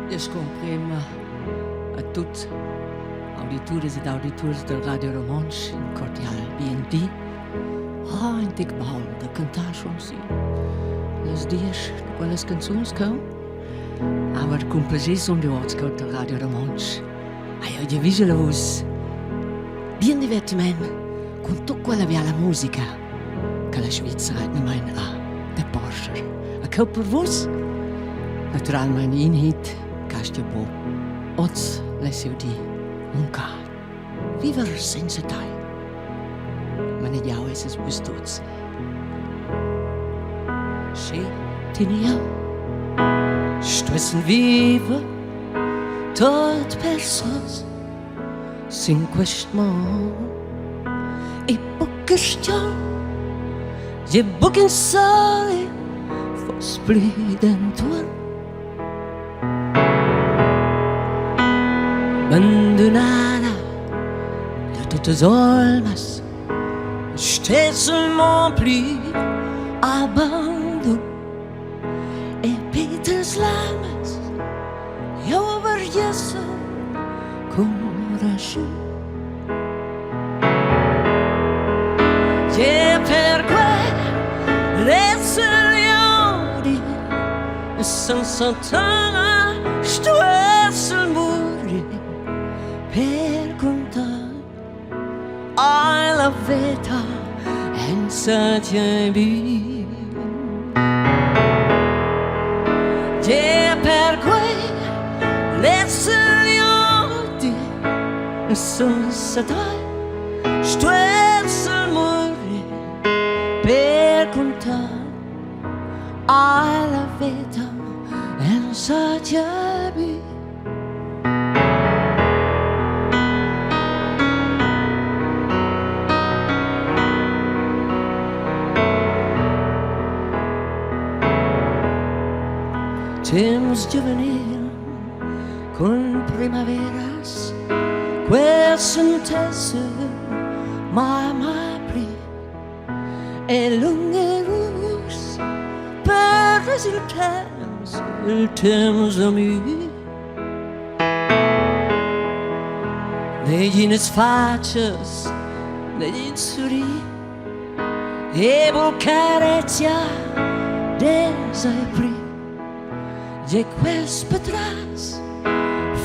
Descomprem a tutti auditores ed auditores del Rätoromanische un cordial BND. In dic baul de cantar schon si. Les dies quelles cançons que aber complagis on de ots que del Rätoromanische. Io di vise la voce. Bien divertiment con tutta quella via la musica che la Svizzera non mai ha de Porsche. A che per vos? Naturalment in hit cast je po. Ots les io di un ca. Viver senza tai. Ma ne diau esses bustots. She tenia. Stoessen viver tot persons sin quest mon. E bocchestion. Je bocken sale for splidentur. Abandonada de toutes almas, seulement plus abandon. Et Peters lamas, eu vergesse coraggio. E per quelle signori senza terra stuesse il morire. Per contare alla vita en sagiabi. E per quelle signori senza dai stuesse il morire. Per contare alla vita en sagiabi. Temos juvenil con primaveras, quest'intesse mai pri e lungerus per il temps ami. Negli nesfaces, negli insuri e volcareccia desai pri. E quest patras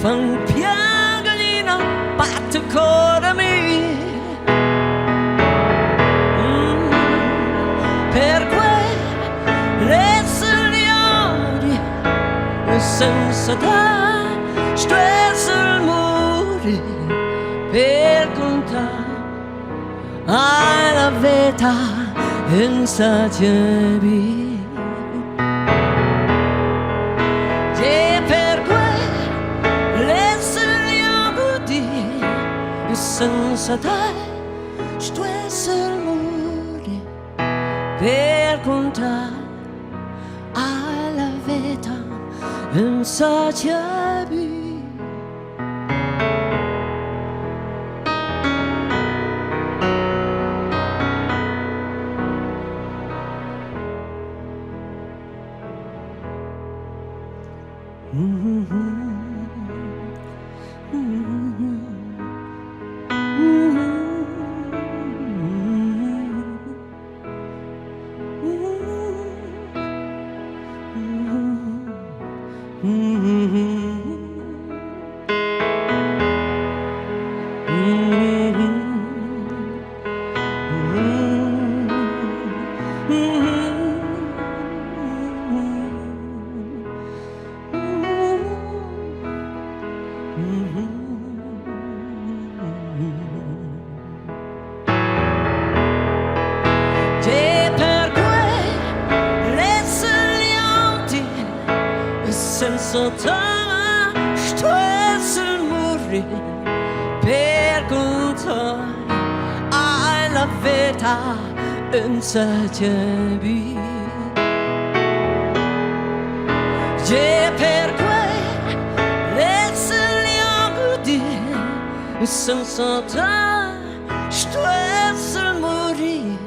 fan piagalina batte cora mi. Per quelle signori senza da stress il muri. Per contare alla vita in sagiabi. Senza dai stress il muri. Per contare alla vita in sagiabi. Senza terra stress il muri. Per contare alla vita in sagiabi. E per quelle signori senza terra stress il muri.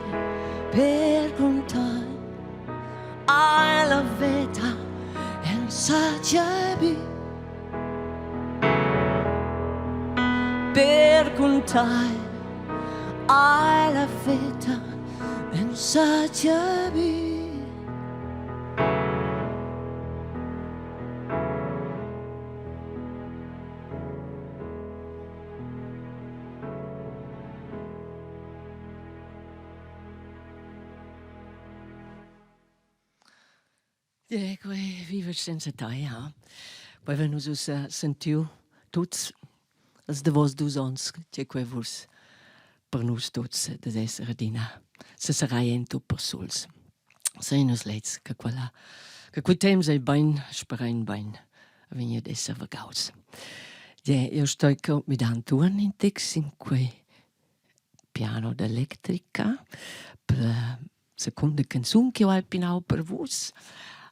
time, I la feta and such a bee. Ja, quei Viver senza ja. Poi wenn us sentiu tuts als de vos dus ons, che quei vos per nus tuts des essere dina. Se sarai ento per sols. Sei nus lets che quei temps è bain sperain bain. Wenn ihr des vergaus. Ja, io sto mit Antuan in tex in quei piano d'elettrica per seconda canzun che ho appinau per vos.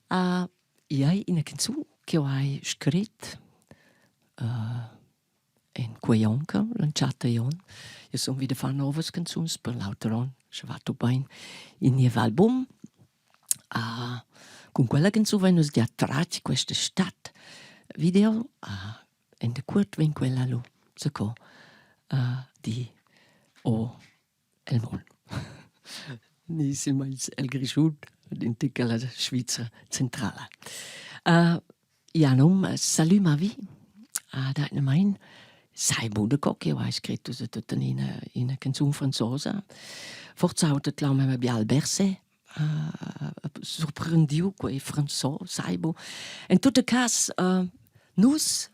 Ja, in una canzone che ho scritto in quei anche, lanciata io. Io sono wieder fan nuove canzoni per l'autoron, ci vado bene in il album. Con quella canzone noi abbiamo attratto questa stadt video in de kurt vin quella lo so di el mol. Ni si mai el grisud d'intica la Svizra centrala. Ja, Salut ma vie. Da in mein sai bude coc io hai scritto tutto in una canzone franzosa. Forse auto clama me bial berse. Surprendiu quei franzo saibo. In tutto cas nus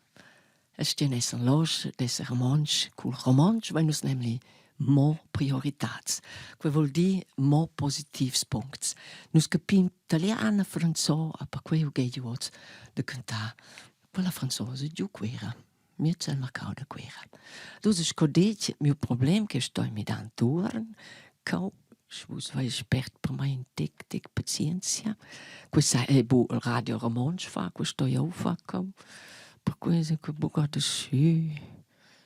es tienes en loge des romansch cul romansch weil nus nämlich mo prioritats. Que vuol dire mo positivs puncts. Nus capim italiana, franzo, per quei u gei juots de cantar. Quella franzosa giù quera. Mir c'è marcau da quera. Dus es codec mio problem che sto mi dan turn. Cau Schwus war spert per mai in tic pazienza. Questa è bu il Radio Ramonsch fa, questo io fa cau. Per questo che bu gata su.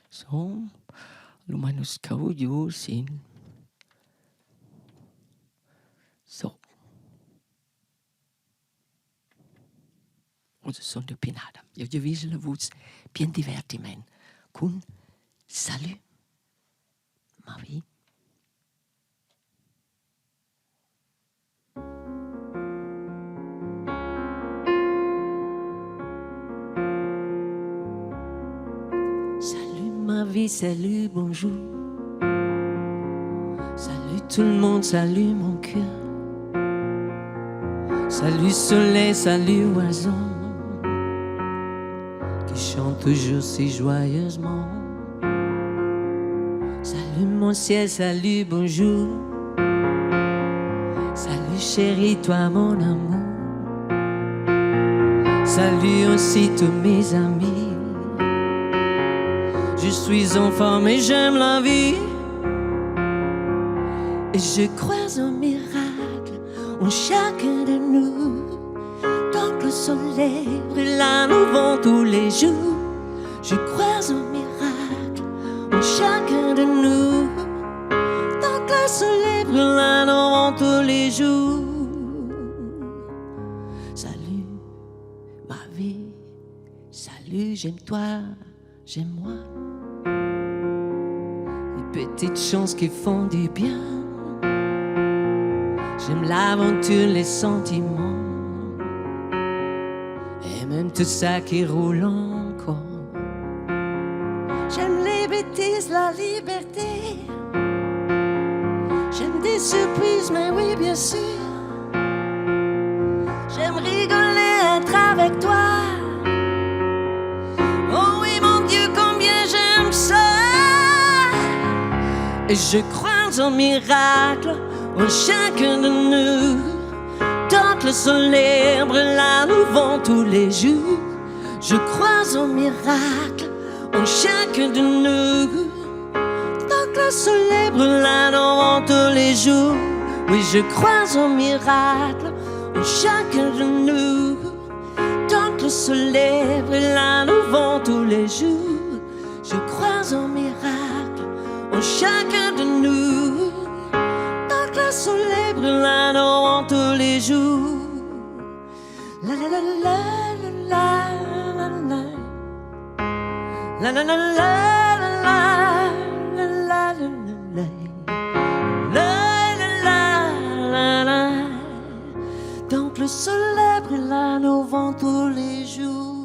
So. Lo manus cau io sin. So. Und es sono pinada. Io già viso la voce pien divertiment. Con Salut, ma vie. Ma vie, salut, bonjour. Salut tout le monde, salut mon cœur. Salut soleil, salut oiseau qui chante toujours si joyeusement. Salut mon ciel, salut, bonjour. Salut chérie, toi mon amour. Salut aussi tous mes amis. Je suis enfant mais j'aime la vie. Et je crois au miracle en chacun de nous. Tant que le soleil brûle à nouveau tous les jours. Je crois au miracle en chacun de nous. Tant que le soleil brûle à nouveau tous les jours. Salut ma vie. Salut, j'aime toi, j'aime moi. Petites choses qui font du bien. J'aime l'aventure, les sentiments. Et même tout ça qui roule encore. J'aime les bêtises, la liberté. J'aime des surprises, mais oui, bien sûr. J'aime rigoler, être avec toi. Oh oui, mon Dieu, combien j'aime ça. Et je crois au miracle en chacun de nous. Tant que le soleil brûle à nouveau tous les jours. Je crois au miracle en chacun de nous. Tant que le soleil brûle à nouveau tous les jours. Oui, je crois au miracle en chacun de nous. Tant que le soleil brûle à nouveau tous les jours. Je crois au miracle en chacun de nous. Tant que le soleil brûle à nouveau tous les jours. La la la la la la la la la la la la la la le soleil brûlant au vent tous les jours.